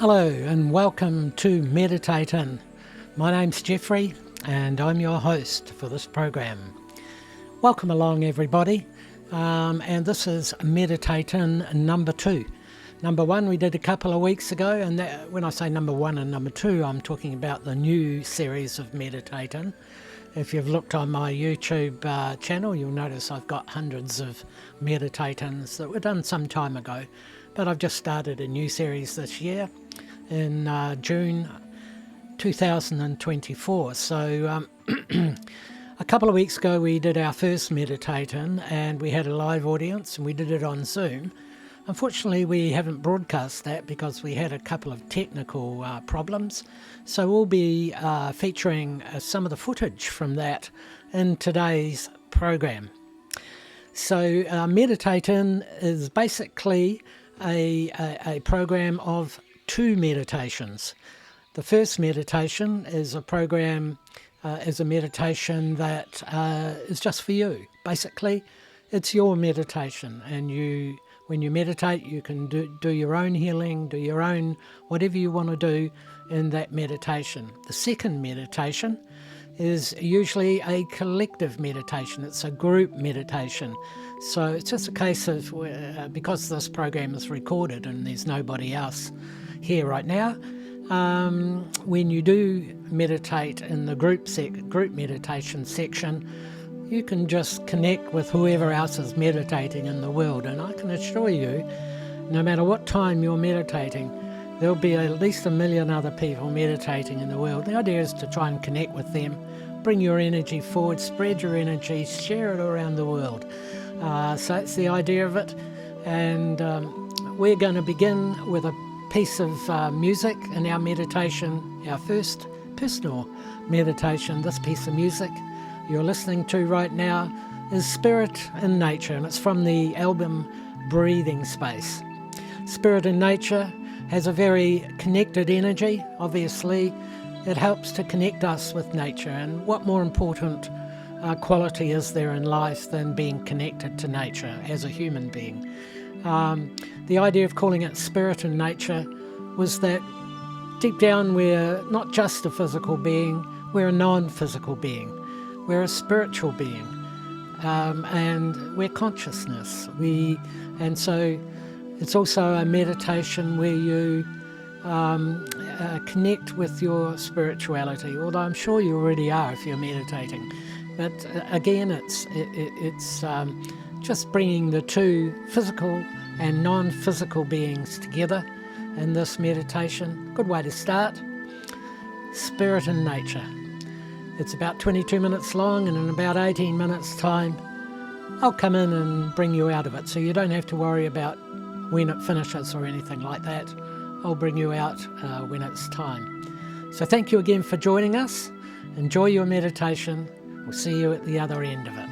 Hello and welcome to Meditatin'. My name's Jeffree and I'm your host for this program. Welcome along everybody, and this is Meditatin' number 2. Number 1 we did a couple of weeks ago, and when I say number 1 and number 2 I'm talking about the new series of Meditatin'. If you've looked on my YouTube channel, you'll notice I've got hundreds of meditatins that were done some time ago, but I've just started a new series this year in June 2024. So a couple of weeks ago we did our first meditatin and we had a live audience and we did it on Zoom. Unfortunately, we haven't broadcast that because we had a couple of technical problems. So we'll be featuring some of the footage from that in today's program. So Meditatin' is basically a program of 2 meditations. The first meditation is a meditation that is just for you. Basically, it's your meditation, and when you meditate, you can do your own healing, do your own whatever you want to do in that meditation. The second meditation is usually a collective meditation. It's a group meditation. So it's just a case of, because this program is recorded and there's nobody else here right now, when you do meditate in the group meditation section, you can just connect with whoever else is meditating in the world. And I can assure you, no matter what time you're meditating, there'll be at least 1 million other people meditating in the world. The idea is to try and connect with them, bring your energy forward, spread your energy, share it around the world. So that's the idea of it. And we're going to begin with a piece of music in our meditation, our first personal meditation. This piece of music you're listening to right now is Spirit in Nature, and it's from the album Breathing Space. Spirit in Nature has a very connected energy. Obviously, it helps to connect us with nature, and what more important quality is there in life than being connected to nature as a human being? The idea of calling it Spirit in Nature was that deep down we're not just a physical being, we're a non-physical being. We're a spiritual being, and we're consciousness. And so it's also a meditation where you connect with your spirituality, although I'm sure you already are if you're meditating. But again, it's just bringing the two physical and non-physical beings together in this meditation. Good way to start. Spirit in Nature. It's about 22 minutes long, and in about 18 minutes time I'll come in and bring you out of it, so you don't have to worry about when it finishes or anything like that. I'll bring you out when it's time. So thank you again for joining us. Enjoy your meditation. We'll see you at the other end of it.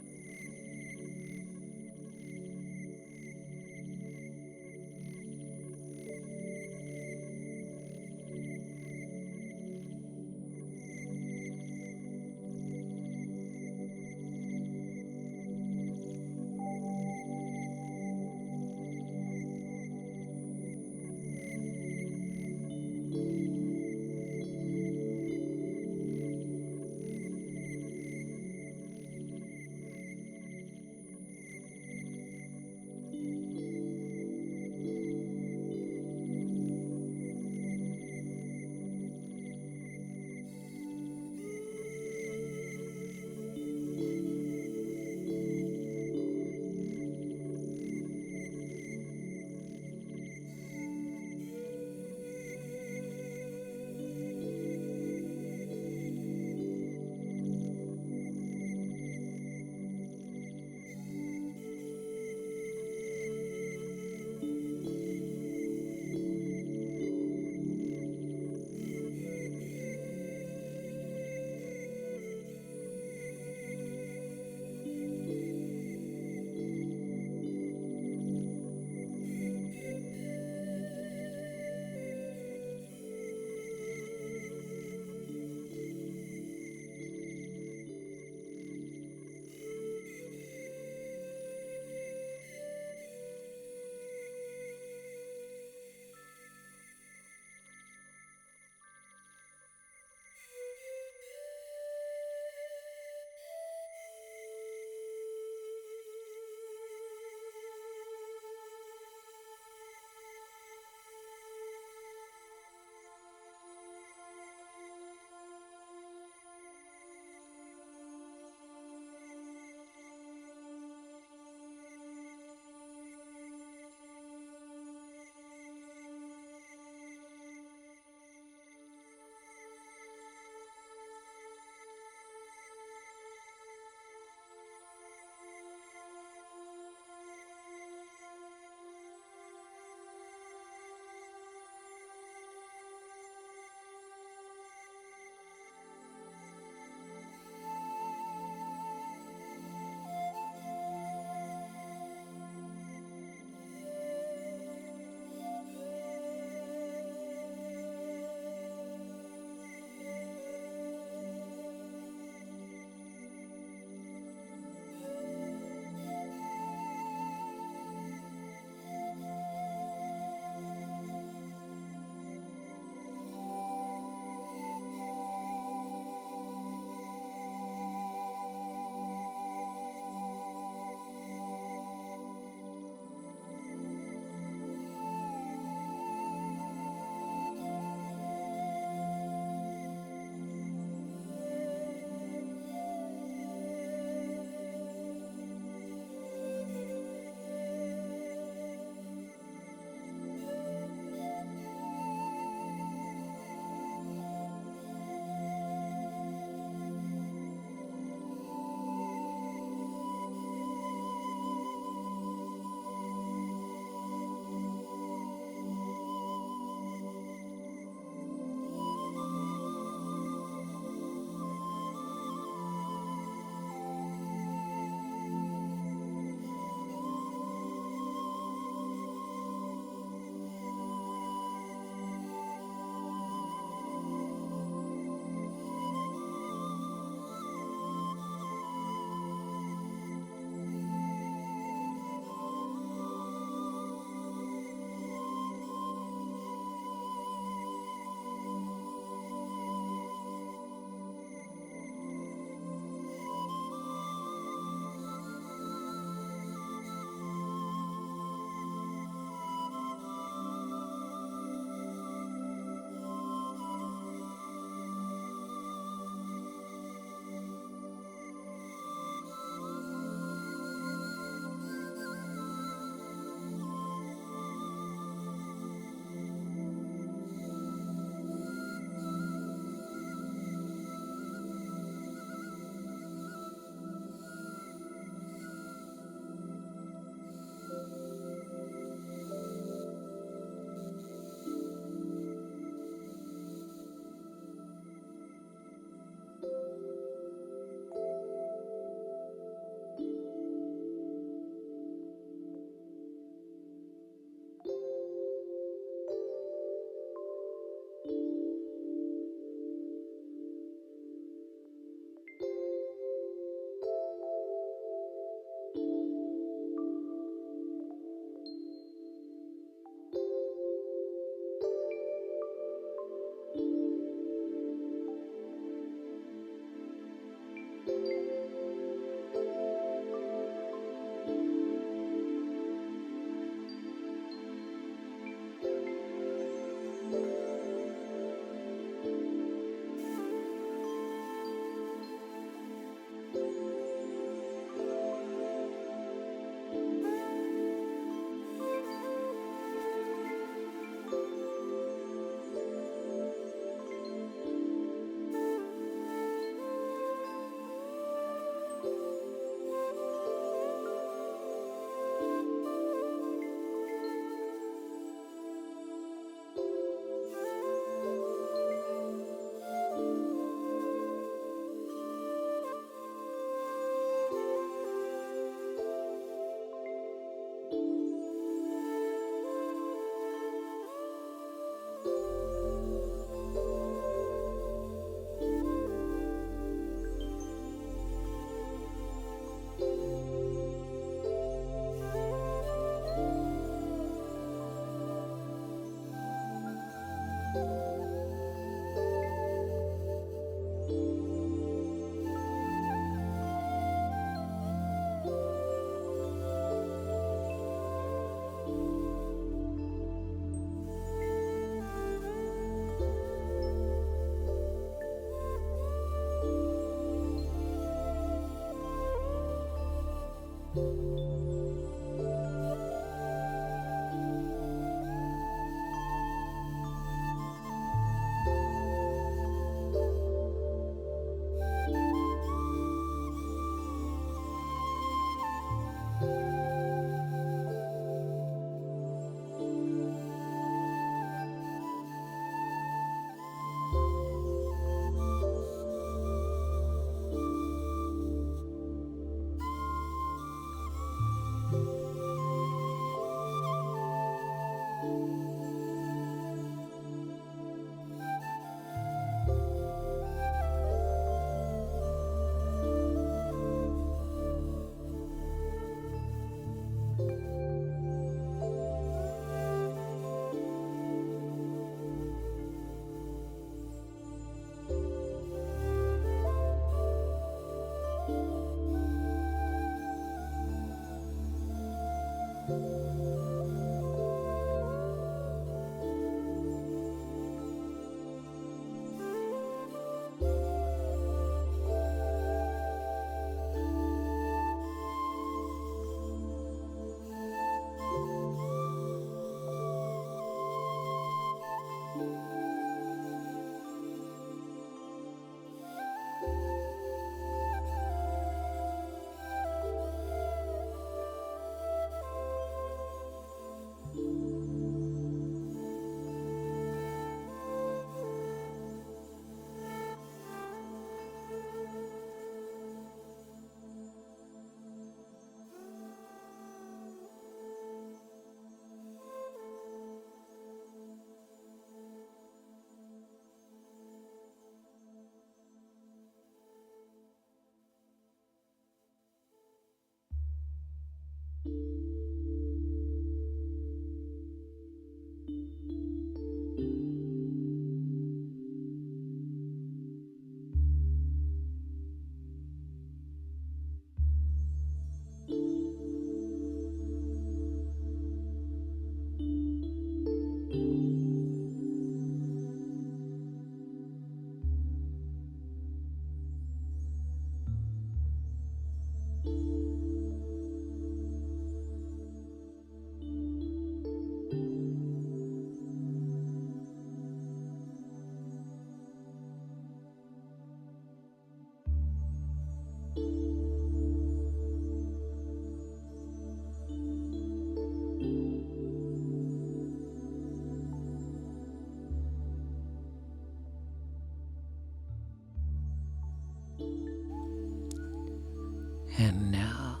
And now,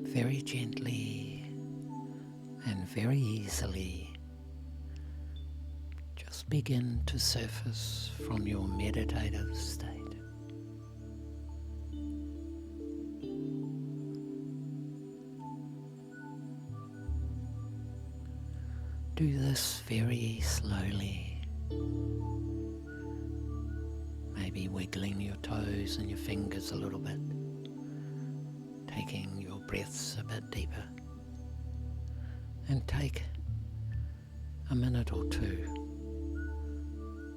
very gently and very easily, just begin to surface from your meditative state. Do this very slowly, maybe wiggling your toes and your fingers a little bit, taking your breaths a bit deeper, and take a minute or two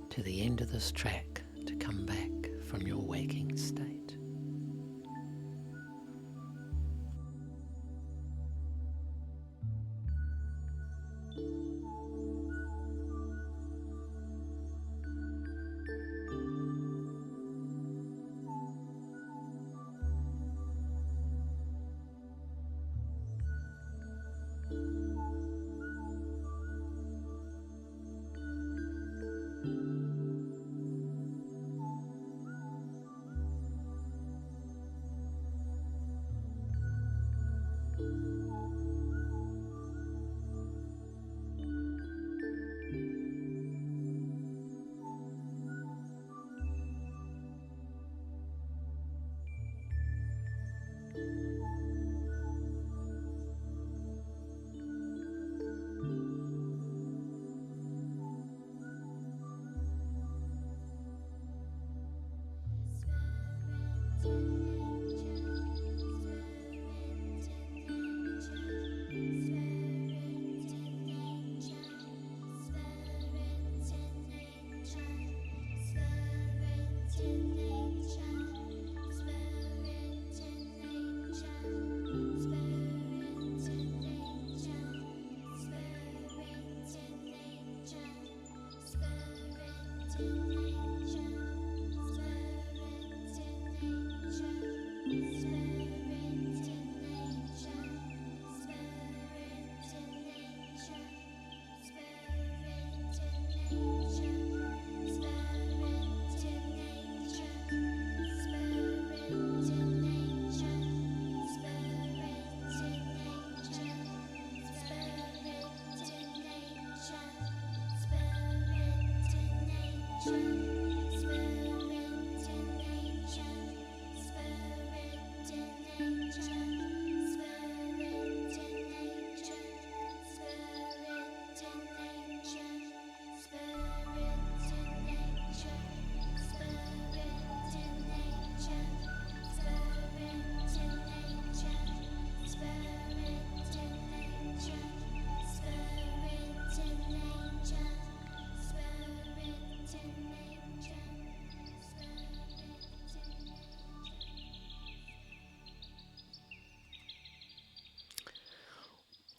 to the end of this track to come back from your waking state.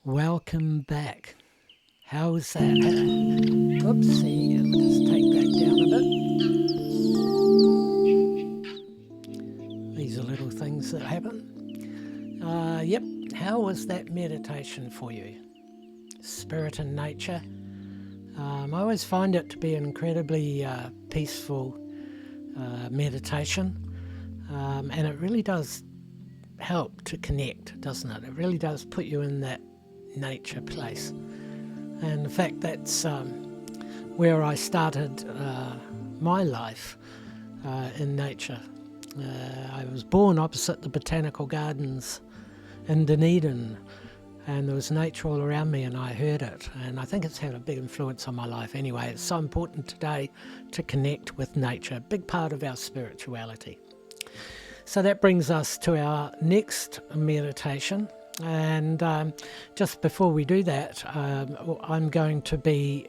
Welcome back. How's that? Oopsie, I'll just take that down a bit. These are little things that happen. Yep, how was that meditation for you? Spirit and nature. I always find it to be an incredibly peaceful meditation, and it really does help to connect, doesn't it? It really does put you in that nature place. And in fact, that's where I started my life in nature. I was born opposite the botanical gardens in Dunedin, and there was nature all around me, and I heard it, and I think it's had a big influence on my life anyway. It's so important today to connect with nature, a big part of our spirituality. So that brings us to our next meditation, and just before we do that, I'm going to be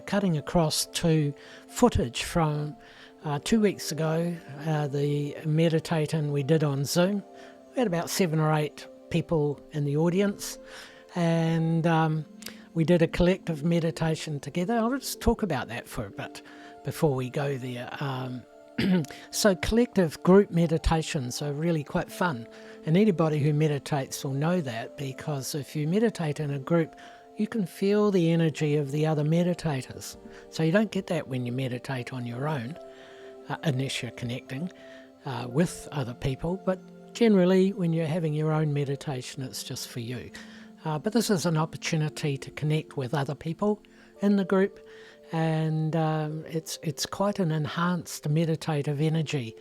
cutting across to footage from 2 weeks ago, the meditating we did on Zoom. We had about 7 or 8 people in the audience, and we did a collective meditation together. I'll just talk about that for a bit before we go there. So collective group meditations are really quite fun, and anybody who meditates will know that, because if you meditate in a group, you can feel the energy of the other meditators. So you don't get that when you meditate on your own, unless you're connecting with other people, but generally when you're having your own meditation, it's just for you. But this is an opportunity to connect with other people in the group, and it's quite an enhanced meditative energy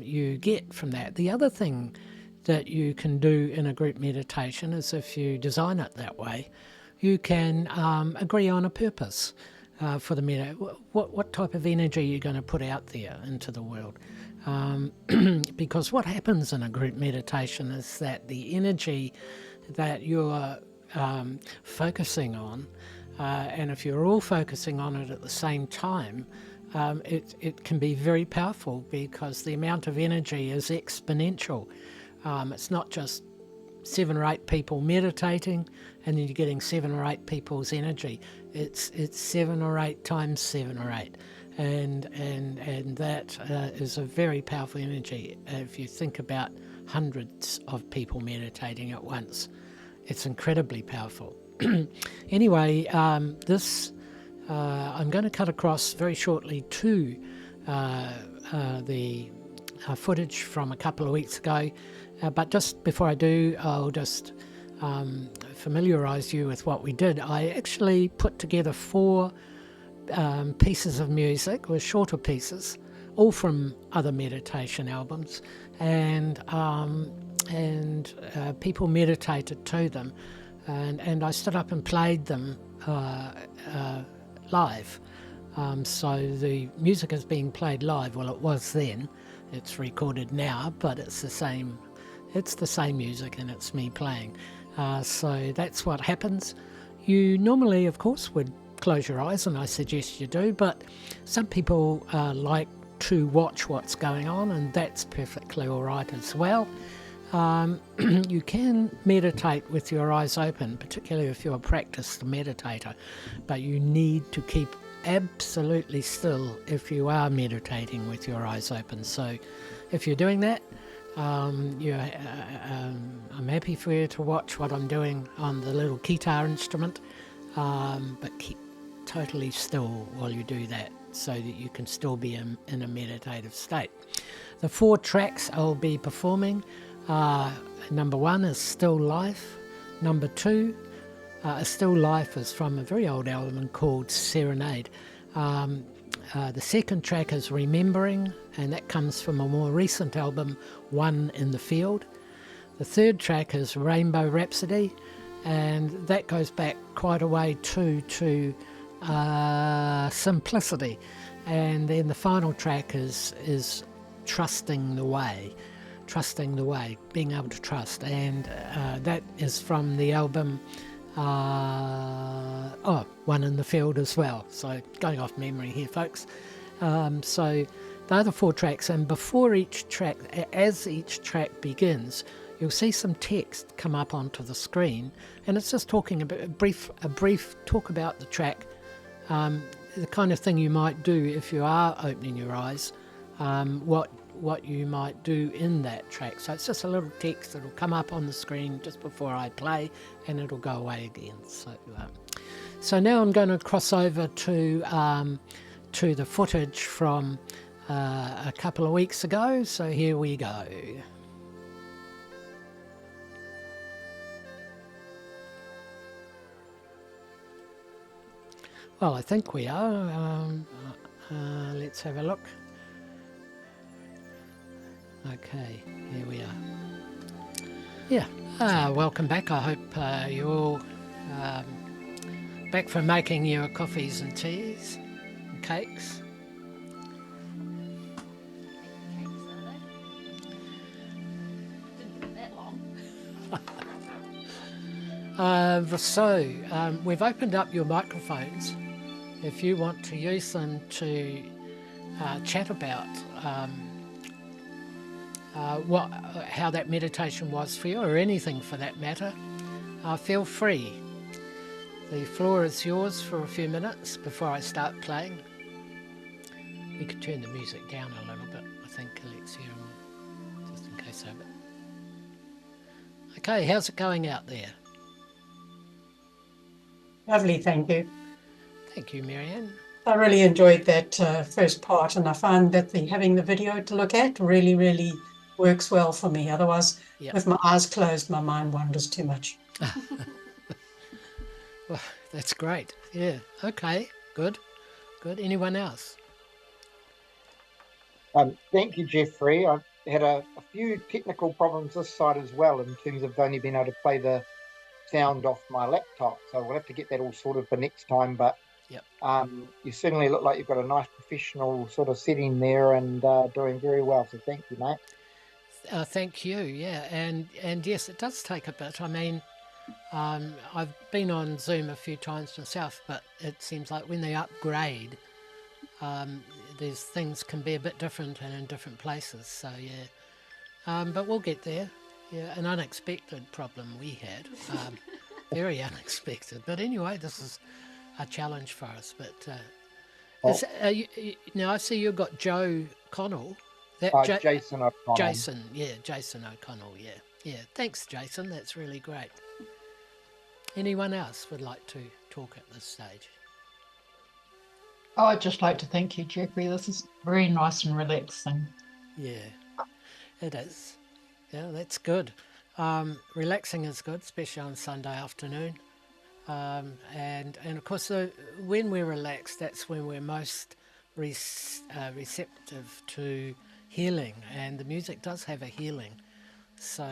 you get from that. The other thing that you can do in a group meditation is, if you design it that way, you can agree on a purpose for the meditation. What type of energy you're going to put out there into the world. Because what happens in a group meditation is that the energy that you're focusing on, and if you're all focusing on it at the same time, it can be very powerful, because the amount of energy is exponential. It's not just 7 or 8 people meditating and then you're getting 7 or 8 people's energy. It's 7 or 8 times 7 or 8, and that is a very powerful energy. If you think about hundreds of people meditating at once, it's incredibly powerful. Anyway, this I'm going to cut across very shortly to the footage from a couple of weeks ago, but just before I do, I'll just familiarise you with what we did. I actually put together 4 pieces of music, or shorter pieces, all from other meditation albums, and people meditated to them, and I stood up and played them live. So the music is being played live. Well, it was then. It's recorded now, but it's the same music, and it's me playing. So that's what happens. You normally, of course, would close your eyes, and I suggest you do, but some people like to watch what's going on, and that's perfectly all right as well. You can meditate with your eyes open, particularly if you're a practiced meditator, but you need to keep absolutely still if you are meditating with your eyes open. So if you're doing that, I'm happy for you to watch what I'm doing on the little guitar instrument, but keep totally still while you do that so that you can still be in a meditative state. The 4 tracks I'll be performing, number 1 is Still Life. Number 2, A Still Life is from a very old album called Serenade. The second track is Remembering, and that comes from a more recent album, One in the Field. The third track is Rainbow Rhapsody, and that goes back quite a way too to Simplicity. And then the final track is Trusting the Way, being able to trust, and that is from the album One in the Field as well. So going off memory here, folks. So they're the 4 tracks, and before each track, as each track begins, you'll see some text come up onto the screen, and it's just talking about a brief talk about the track, the kind of thing you might do if you are opening your eyes, what you might do in that track. So it's just a little text that'll come up on the screen just before I play, and it'll go away again. So now I'm going to cross over to the footage from a couple of weeks ago. So here we go. Well, I think we are. Let's have a look. Okay, here we are. Yeah, welcome back. I hope you're all back from making your coffees and teas and cakes. We've opened up your microphones if you want to use them to chat about how that meditation was for you, or anything for that matter. Feel free. The floor is yours for a few minutes before I start playing. We could turn the music down a little bit, I think, Alexia, just in case of it. Okay, how's it going out there? Lovely, thank you. Thank you, Marianne. I really enjoyed that first part, and I found that having the video to look at really works well for me. Otherwise, with my eyes closed, my mind wanders too much. Well, that's great. Yeah, okay, good. Anyone else? Thank you, Jeffree. I've had a few technical problems this side as well, in terms of only being able to play the sound off my laptop, so we'll have to get that all sorted for next time. But you certainly look like you've got a nice professional sort of setting there, and doing very well, so thank you, mate. Thank you. Yeah, and yes, it does take a bit. I mean, I've been on Zoom a few times myself, but it seems like when they upgrade, these things can be a bit different and in different places. So yeah, but we'll get there. Yeah, an unexpected problem we had, very unexpected. But anyway, this is a challenge for us. But now I see you've got Joe Connell. Jason O'Connell. Jason O'Connell. Yeah. Thanks, Jason. That's really great. Anyone else would like to talk at this stage? Oh, I'd just like to thank you, Jeffree. This is very nice and relaxing. Yeah, it is. Yeah, that's good. Relaxing is good, especially on Sunday afternoon. And of course, when we're relaxed, that's when we're most receptive to healing, and the music does have a healing. So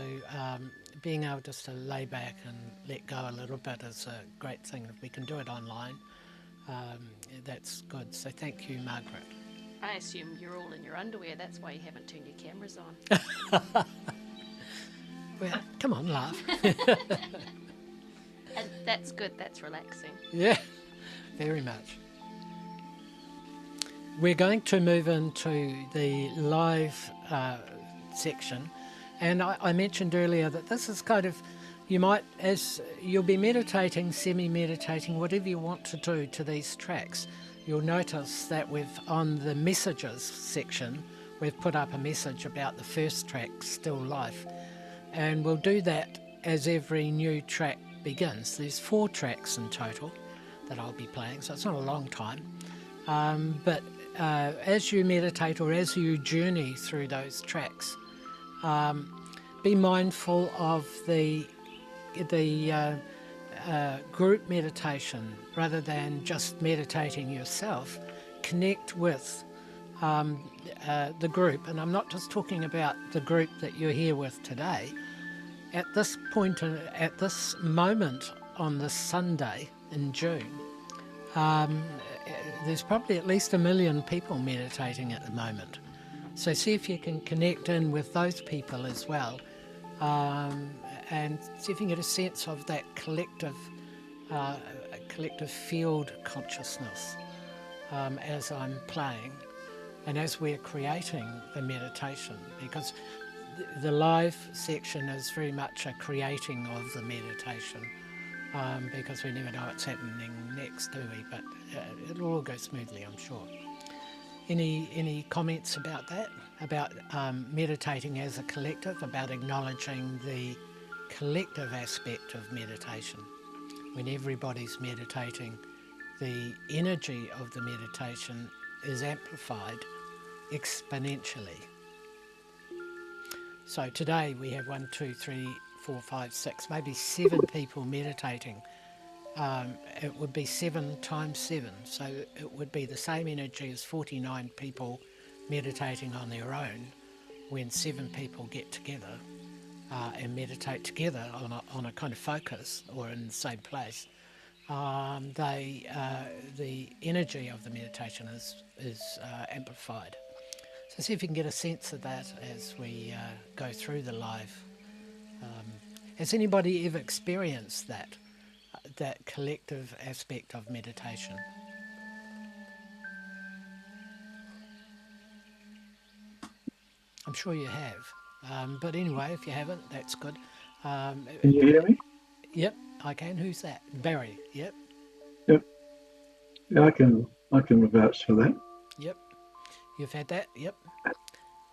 being able just to lay back and let go a little bit is a great thing. If we can do it online, that's good. So thank you, Margaret. I assume you're all in your underwear, that's why you haven't turned your cameras on. Well, come on, laugh. And that's good, that's relaxing. Yeah, very much. We're going to move into the live section, and I mentioned earlier that this is kind of, you might, as you'll be meditating, semi-meditating, whatever you want to do to these tracks, you'll notice that on the messages section, we've put up a message about the first track, Still Life. And we'll do that as every new track begins. There's 4 tracks in total that I'll be playing, so it's not a long time. But as you meditate or as you journey through those tracks, be mindful of the group meditation rather than just meditating yourself. Connect with the group, and I'm not just talking about the group that you're here with today. At this point, at this moment on this Sunday in June, there's probably at least 1 million people meditating at the moment. So see if you can connect in with those people as well, and see if you can get a sense of that collective field consciousness as I'm playing and as we're creating the meditation, because the live section is very much a creating of the meditation, because we never know what's happening next, do we? But it'll all go smoothly, I'm sure. Any comments about that? About meditating as a collective, about acknowledging the collective aspect of meditation. When everybody's meditating, the energy of the meditation is amplified exponentially. So today we have 1, 2, 3, 4, 5, 6, maybe 7 people meditating. It would be 7 times 7, so it would be the same energy as 49 people meditating on their own. When 7 people get together and meditate together on a kind of focus or in the same place, the energy of the meditation is amplified. So see if you can get a sense of that as we go through the live. Has anybody ever experienced that collective aspect of meditation? I'm sure you have. But anyway, if you haven't, that's good. Can you hear me? Yep, I can. Who's that? Barry. Yep. Yep. Yeah, I can vouch for that. Yep. You've had that? Yep.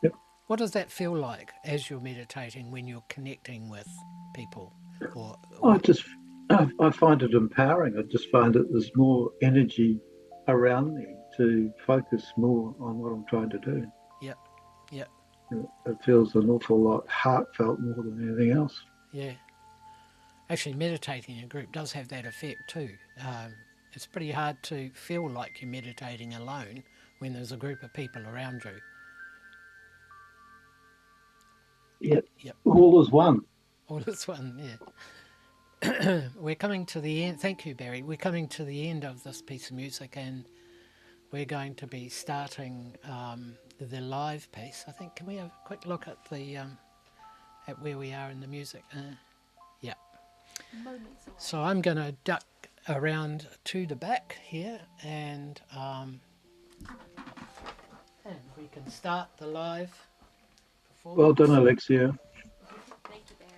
Yep. What does that feel like as you're meditating when you're connecting with people? I find it empowering. I just find that there's more energy around me to focus more on what I'm trying to do. Yep. Yep. It feels an awful lot heartfelt more than anything else. Yeah. Actually, meditating in a group does have that effect too. It's pretty hard to feel like you're meditating alone when there's a group of people around you. Yep. All is one. All is one, yeah. We're coming to the end. Thank you, Barry. We're coming to the end of this piece of music, and we're going to be starting the live piece. I think, can we have a quick look at at where we are in the music? Yeah. So I'm going to duck around to the back here, and we can start the live performance. Well done, Alexia. Thank you, Barry.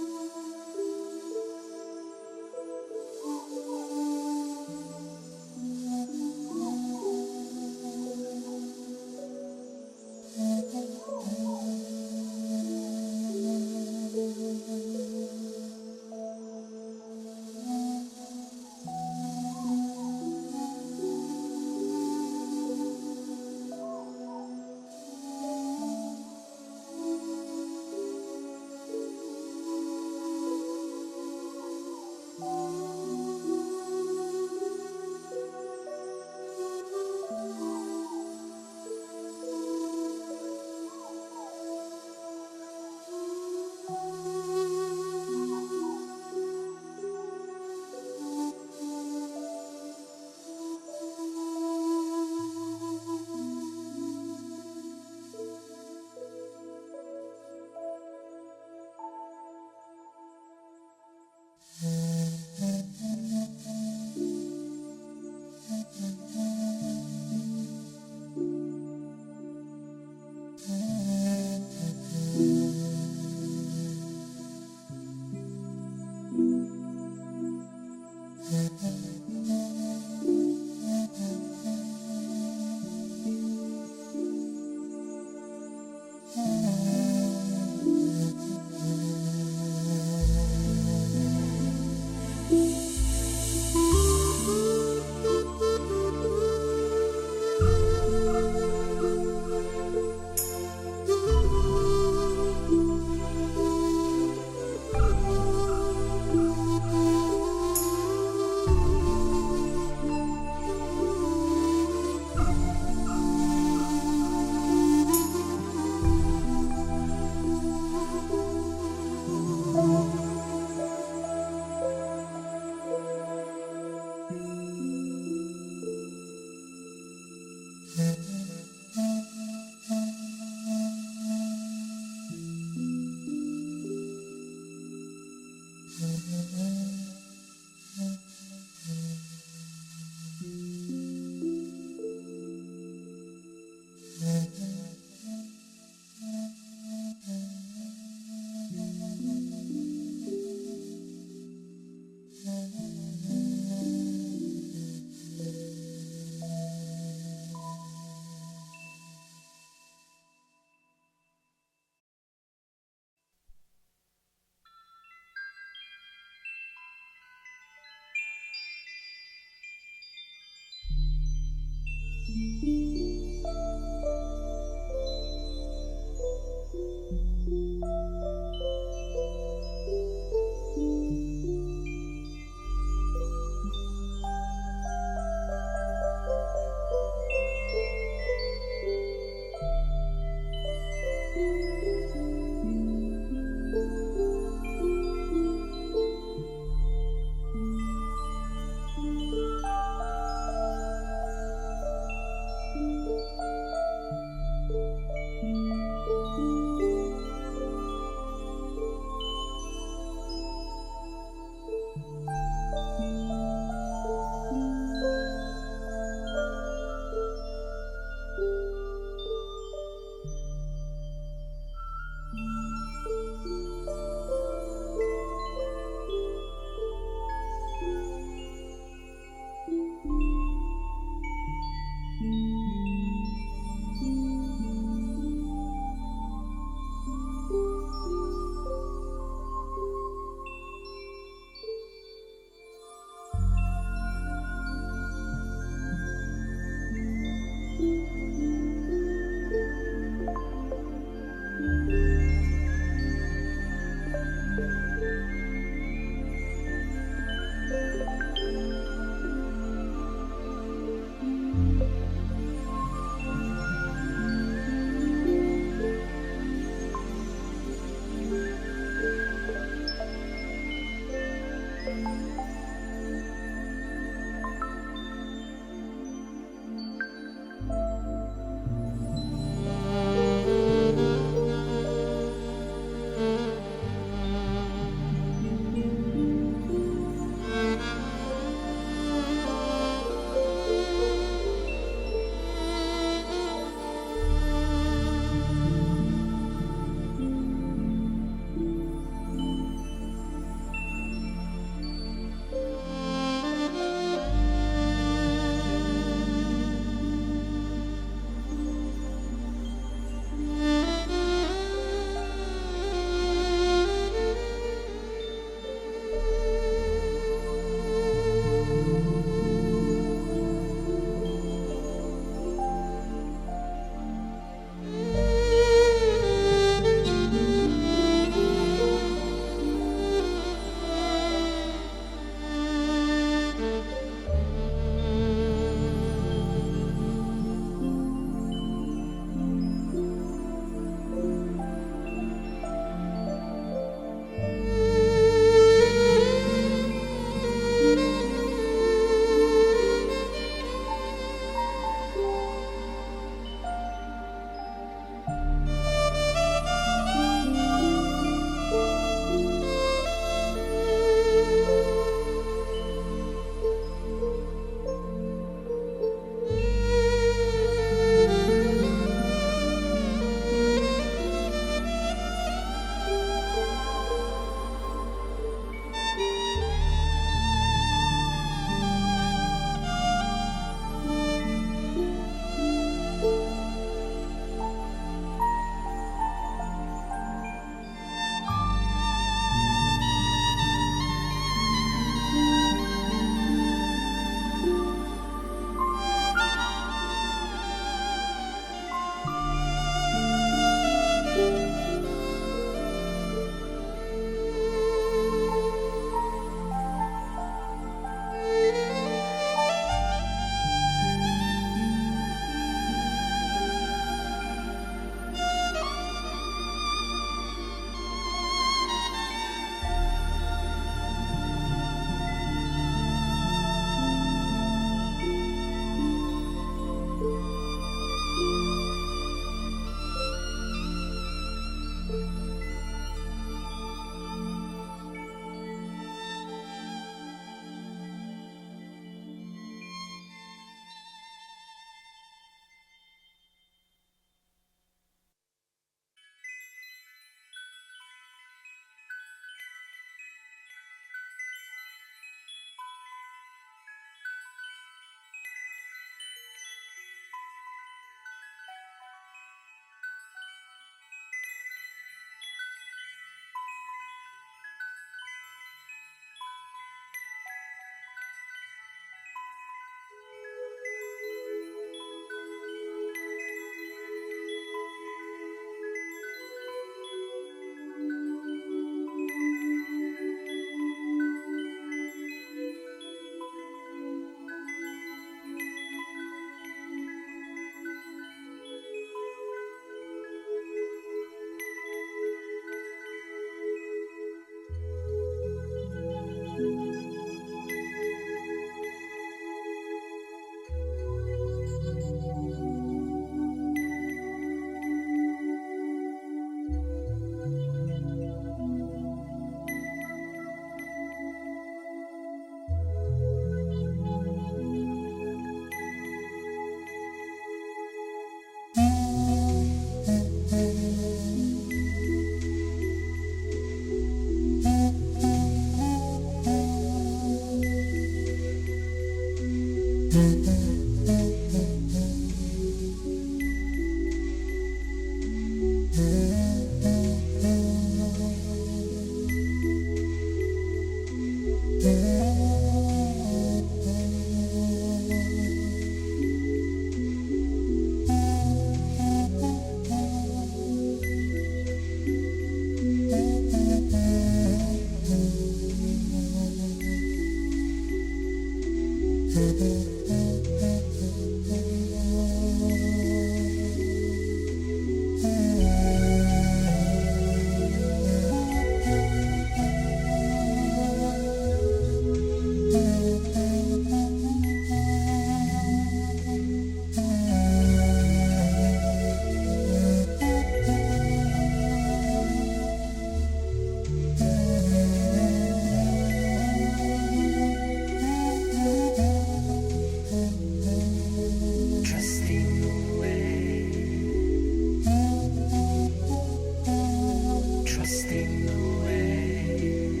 trusting the way,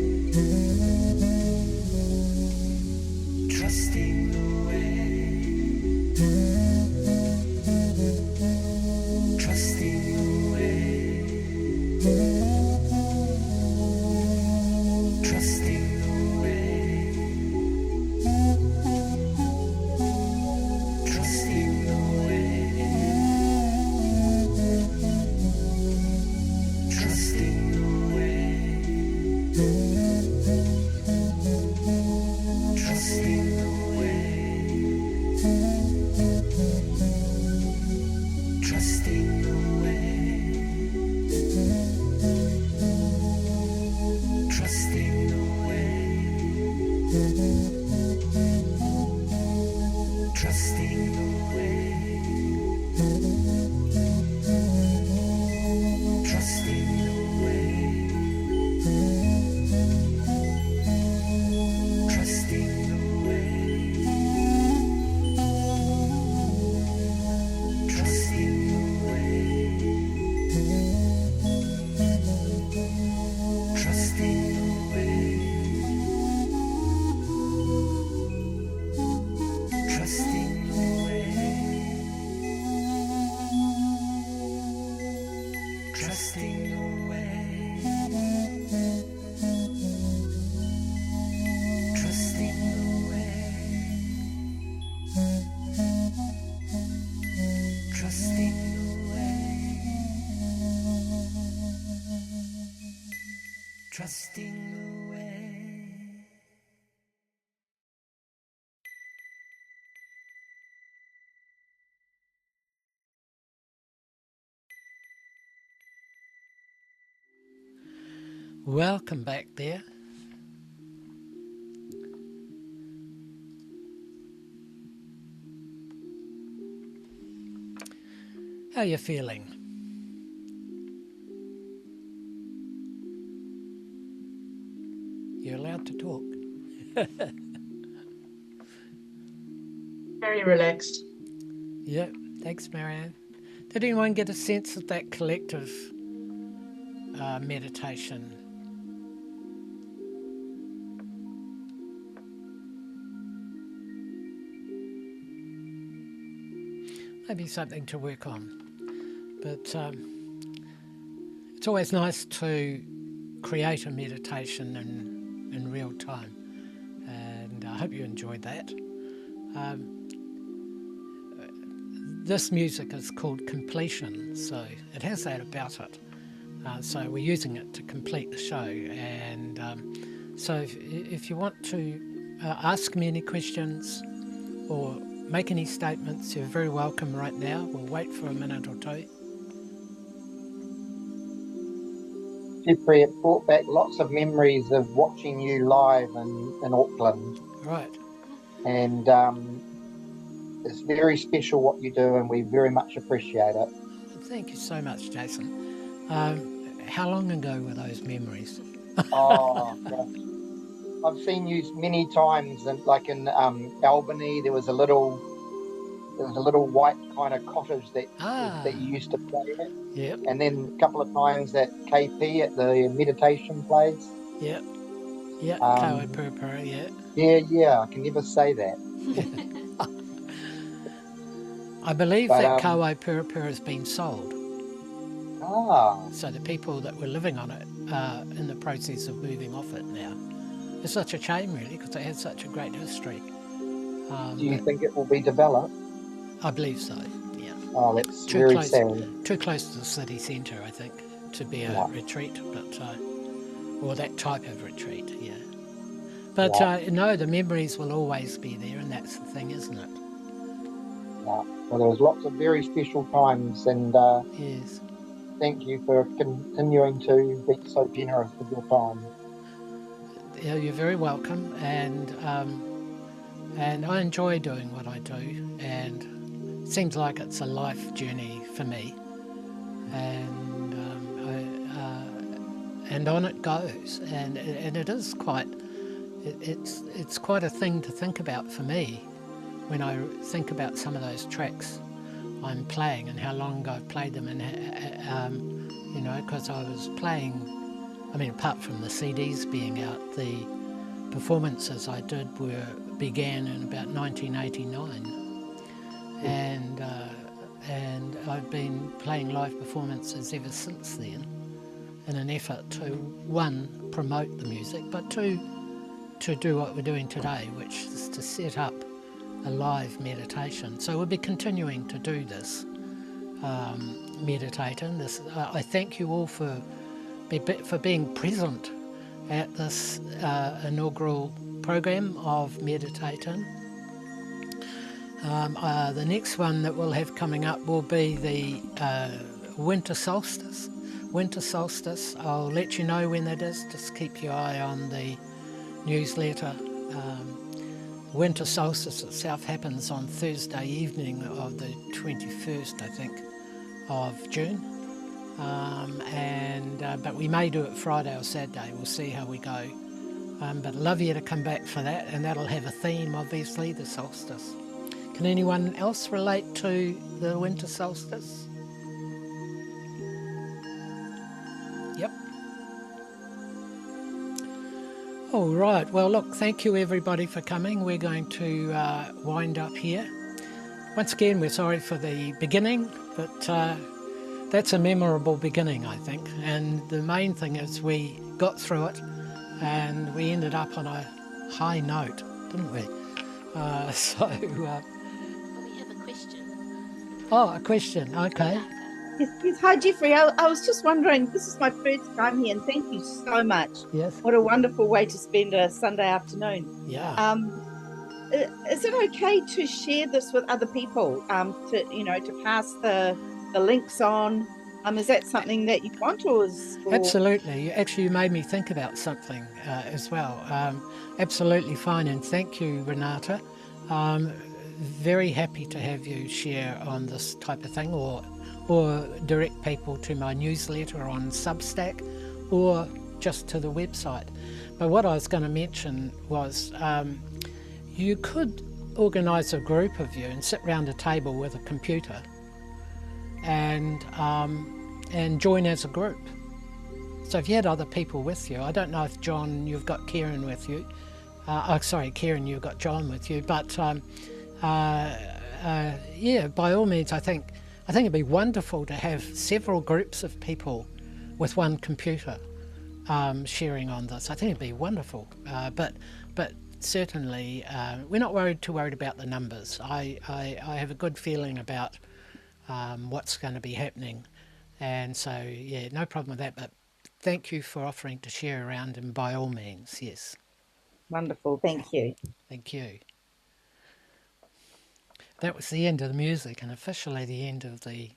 trusting the way, trusting the way, trusting the way, trusting the way, trusting the way, trusting the way, trusting the way, trusting the way, trusting the way, trusting the way, trusting the way, trusting the way, trusting the way, trusting the way, trusting the way, trusting the way, trusting the way, trusting the way. Welcome back there. How are you feeling? You're allowed to talk. Very relaxed. Yep, thanks, Marianne. Did anyone get a sense of that collective meditation? Maybe something to work on. But it's always nice to create a meditation in real time. And I hope you enjoyed that. This music is called Completion, so it has that about it. So we're using it to complete the show. And so if you want to ask me any questions or make any statements, you're very welcome right now. We'll wait for a minute or two. Jeffree, it brought back lots of memories of watching you live in Auckland. Right. And it's very special what you do, and we very much appreciate it. Thank you so much, Jason. How long ago were those memories? Oh, gosh. I've seen you many times, and like in Albany, there was a little white kind of cottage that you used to play at. Yep. And then a couple of times at KP at the meditation place. Yep. Yeah. Kawa Purpura, yeah. Yeah. I can never say that. I believe that Kawa Purpura has been sold. So the people that were living on it are in the process of moving off it now. It's such a shame, really, because it has such a great history. Do you think it will be developed? I believe so, yeah. Oh, that's very sad. Too close to the city centre, I think, to be a retreat, but or that type of retreat, yeah. But no, the memories will always be there, and that's the thing, isn't it? Yeah. Well, there was lots of very special times, and yes. Thank you for continuing to be so generous with your time. Yeah, you're very welcome, and I enjoy doing what I do, and it seems like it's a life journey for me, and on it goes, and it is quite, it's quite a thing to think about for me when I think about some of those tracks I'm playing and how long ago I've played them, and you know, because I I mean, apart from the CDs being out, the performances I did began in about 1989, and I've been playing live performances ever since then, in an effort to, one, promote the music, but two, to do what we're doing today, which is to set up a live meditation. So we'll be continuing to do this meditation. I thank you all for being present at this inaugural program of meditating. The next one that we'll have coming up will be the winter solstice. Winter solstice, I'll let you know when that is. Just keep your eye on the newsletter. Winter solstice itself happens on Thursday evening of the 21st, I think, of June. But we may do it Friday or Saturday. We'll see how we go. But love you to come back for that, and that'll have a theme, obviously, the solstice. Can anyone else relate to the winter solstice? Yep. All right. Well, look, thank you everybody for coming. We're going to wind up here. Once again, we're sorry for the beginning, but that's a memorable beginning, I think. And the main thing is we got through it and we ended up on a high note, didn't we? We have a question. Oh, a question. Okay. Yes. Hi, Jeffree. I was just wondering, this is my first time here, and thank you so much. Yes. What a wonderful way to spend a Sunday afternoon. Yeah. Is it okay to share this with other people? To pass the links on. Is that something that you want, or? Absolutely. Actually, you made me think about something as well. Absolutely fine, and thank you, Renata. Very happy to have you share on this type of thing, or direct people to my newsletter on Substack, or just to the website. But what I was going to mention was you could organise a group of you and sit round a table with a computer and join as a group. So if you had other people with you, I don't know if John, you've got Karen with you. Karen, you've got John with you. But yeah, by all means, I think it'd be wonderful to have several groups of people with one computer sharing on this. I think it'd be wonderful. But certainly, we're not too worried about the numbers. I have a good feeling about what's going to be happening, and so yeah, no problem with that. But thank you for offering to share around, and by all means, yes. Wonderful, thank you. Thank you. That was the end of the music, and officially the end of the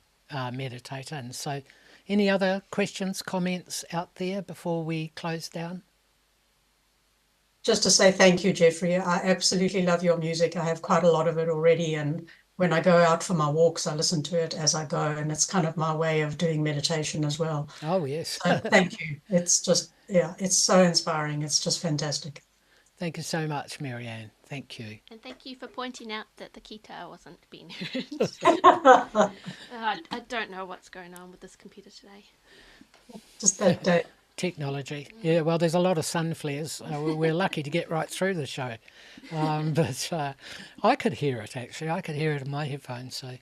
meditation. So, any other questions, comments out there before we close down? Just to say thank you, Jeffree. I absolutely love your music. I have quite a lot of it already, and when I go out for my walks, I listen to it as I go, and it's kind of my way of doing meditation as well. Oh, yes. So thank you. It's just, yeah, it's so inspiring. It's just fantastic. Thank you so much, Marianne. Thank you. And thank you for pointing out that the guitar wasn't being heard. I don't know what's going on with this computer today. Just that day. Technology. Yeah, well, there's a lot of sun flares. We're lucky to get right through the show. But I could hear it, actually. I could hear it in my headphones. So,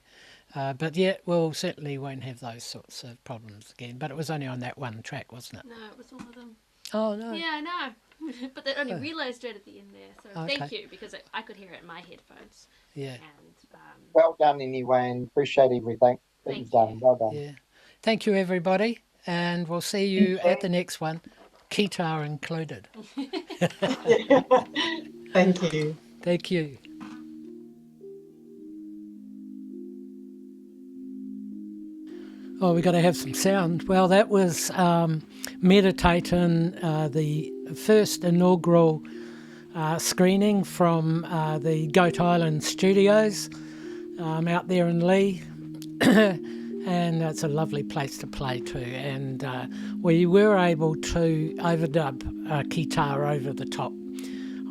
but yeah, we'll certainly won't have those sorts of problems again. But it was only on that one track, wasn't it? No, it was all of them. Oh, no. Yeah, I know. But they only realised it at the end there. So okay. Thank you, because I could hear it in my headphones. Yeah. And, well done anyway, and appreciate everything that you've done. Well done. Yeah. Thank you, everybody. And we'll see you at the next one, guitar included. Thank you. Thank you. Oh, we've got to have some sound. Well, that was meditating, the first inaugural screening from the Goat Island Studios out there in Lee. And it's a lovely place to play too. And we were able to overdub a guitar over the top.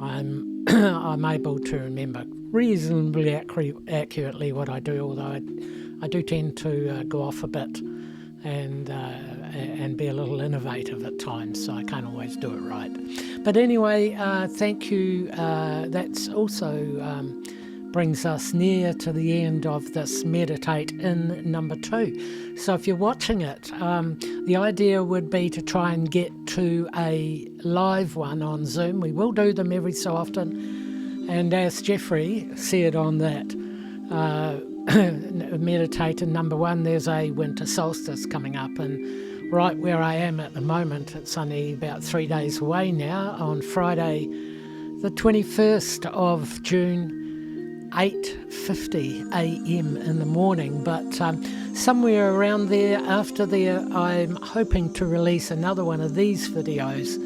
I'm able to remember reasonably accurately what I do, although I do tend to go off a bit. and be a little innovative at times, so I can't always do it right. But anyway, thank you. That's also brings us near to the end of this Meditate in number 2. So if you're watching it, the idea would be to try and get to a live one on Zoom. We will do them every so often, and as Jeffree said on that Meditate in number 1, there's a winter solstice coming up, and right where I am at the moment, it's only about 3 days away now, on Friday the 21st of June, 8:50 a.m. in the morning. But somewhere around there, after there, I'm hoping to release another one of these videos.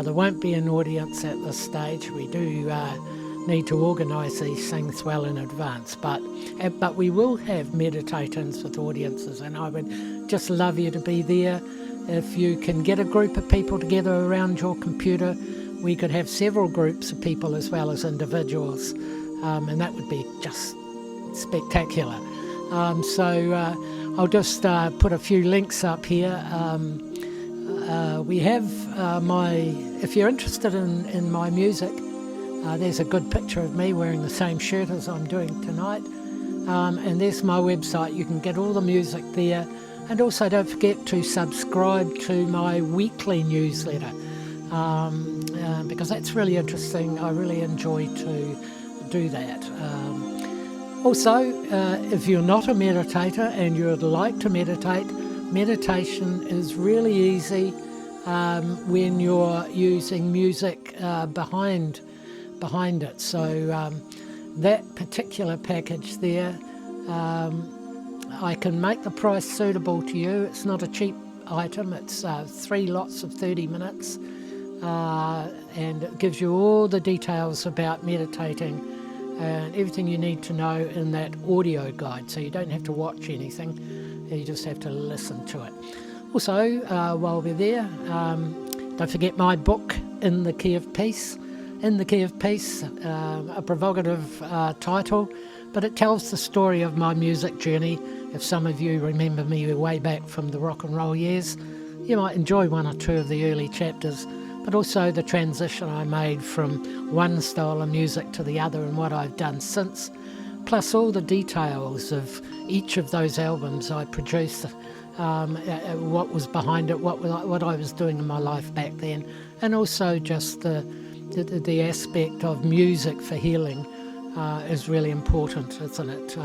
There won't be an audience at this stage. We do need to organise these things well in advance, but we will have meditatins with audiences, and I would just love you to be there. If you can get a group of people together around your computer, we could have several groups of people as well as individuals, and that would be just spectacular. So I'll just put a few links up here. We have if you're interested in my music, there's a good picture of me wearing the same shirt as I'm doing tonight, and there's my website. You can get all the music there, and also don't forget to subscribe to my weekly newsletter, because that's really interesting. I really enjoy to do that. Also, if you're not a meditator and you would like to meditate, meditation is really easy when you're using music behind it. So that particular package there, I can make the price suitable to you. It's not a cheap item. It's 3 lots of 30 minutes, and it gives you all the details about meditating and everything you need to know in that audio guide, so you don't have to watch anything, you just have to listen to it. Also, while we're there, don't forget my book, In the Key of Peace. In the Key of Peace, a provocative title, but it tells the story of my music journey. If some of you remember me way back from the rock and roll years, you might enjoy 1 or 2 of the early chapters, but also the transition I made from one style of music to the other and what I've done since, plus all the details of each of those albums I produced, what was behind it, what I was doing in my life back then, and also just the aspect of music for healing is really important, isn't it?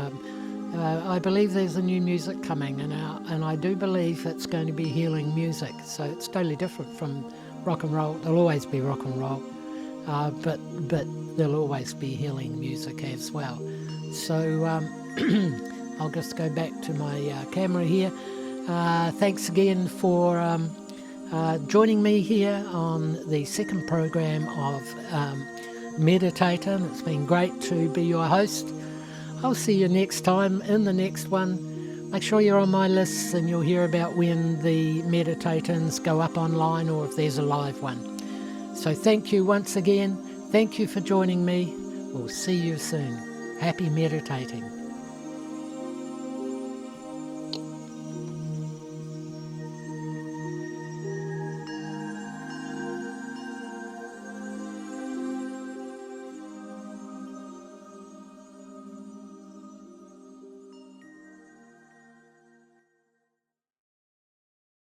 I believe there's a new music coming, and I do believe it's going to be healing music, so it's totally different from rock and roll. There'll always be rock and roll, but there'll always be healing music as well. So I'll just go back to my camera here. Thanks again for joining me here on the second program of Meditator. It's been great to be your host. I'll see you next time in the next one. Make sure you're on my list and you'll hear about when the meditators go up online or if there's a live one. So thank you once again. Thank you for joining me. We'll see you soon. Happy meditating.